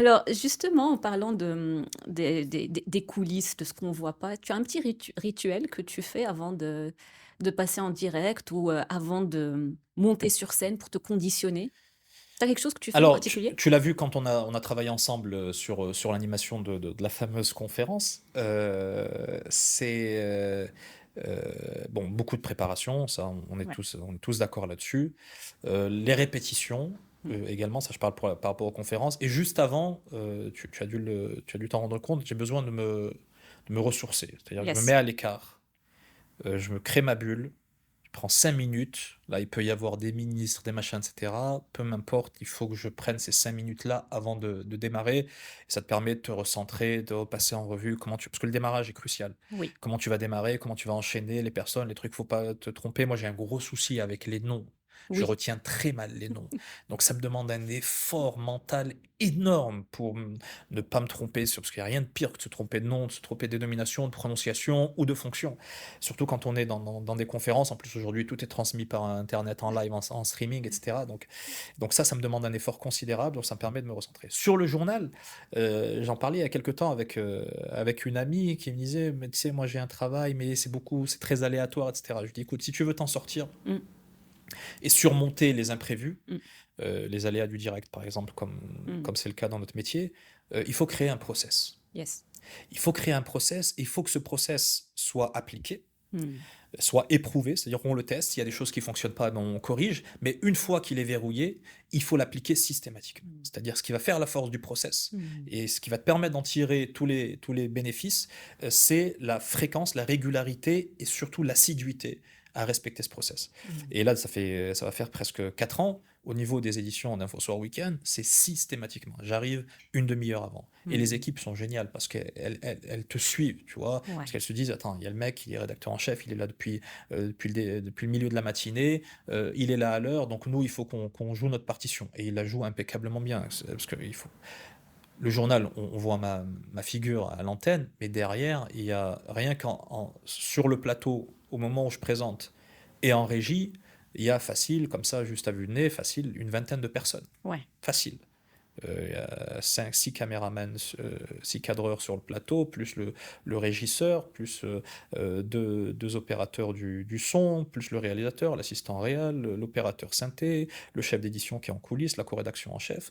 Alors justement, en parlant des coulisses, de ce qu'on voit pas, tu as un petit rituel que tu fais avant de passer en direct ou, avant de monter sur scène pour te conditionner? Tu as quelque chose que tu fais en Alors, tu particulier? tu l'as vu quand on a travaillé ensemble, sur l'animation de la fameuse conférence, bon, beaucoup de préparation, ça Ouais. on est tous d'accord là-dessus. Les répétitions, Mmh. également, ça je parle par rapport aux conférences et juste avant, tu as dû t'en rendre compte, j'ai besoin de me ressourcer. C'est-à-dire que je me mets Yes. à l'écart, je me crée ma bulle, je prends 5 minutes. Là, il peut y avoir des ministres, des machins, et cetera. Peu m'importe, il faut que je prenne ces 5 minutes-là avant de démarrer. Et ça te permet de te recentrer, de repasser en revue parce que le démarrage est crucial. Oui. Comment tu vas démarrer, comment tu vas enchaîner les personnes, les trucs, faut pas te tromper. Moi, j'ai un gros souci avec les noms. Je Oui. retiens très mal les noms. Donc ça me demande un effort mental énorme pour ne pas me tromper parce qu'il n'y a rien de pire que de se tromper de nom, de se tromper de dénomination, de prononciation ou de fonction. Surtout quand on est dans des conférences. En plus, aujourd'hui, tout est transmis par internet, en live, en streaming, et cetera. Donc ça me demande un effort considérable, donc ça me permet de me recentrer. Sur le journal, j'en parlais il y a quelque temps avec une amie qui me disait: «Mais tu sais, moi j'ai un travail, mais c'est très aléatoire, et cetera». Je lui dis: «Écoute, si tu veux t'en sortir Mmh. et surmonter les imprévus, Mmh. les aléas du direct, par exemple, comme Mmh. comme c'est le cas dans notre métier, il faut créer un process. Yes. Il faut créer un process, il faut que ce process soit appliqué, Mmh. soit éprouvé, c'est-à-dire qu'on le teste, s'il y a des choses qui ne fonctionnent pas, ben, on corrige, mais une fois qu'il est verrouillé, il faut l'appliquer systématiquement. Mmh. C'est-à-dire ce qui va faire la force du process Mmh. et ce qui va te permettre d'en tirer tous les bénéfices, c'est la fréquence, la régularité et surtout l'assiduité à respecter ce process. Mmh. Et là, ça va faire presque 4 ans. Au niveau des éditions d'Info Soir Week-end, c'est systématiquement. J'arrive une demi-heure avant. Et les Mmh. équipes sont géniales parce qu'elles te suivent, tu vois. Parce Ouais. qu'elles se disent, attends, il y a le mec, il est rédacteur en chef, il est là depuis le milieu de la matinée, il est là à l'heure, donc nous, il faut qu'on joue notre partition. Et il la joue impeccablement bien. Parce que le journal, on voit ma figure à l'antenne, mais derrière, il y a rien sur le plateau, au moment où je présente, et en régie, il y a facile, comme ça, juste à vue de nez, facile, une vingtaine de personnes. Ouais. Facile. Il y a 5, 6 caméramans, 6 cadreurs sur le plateau, plus le régisseur, plus deux opérateurs du son, plus le réalisateur, l'assistant réel, l'opérateur synthé, le chef d'édition qui est en coulisses, la co-rédaction en chef.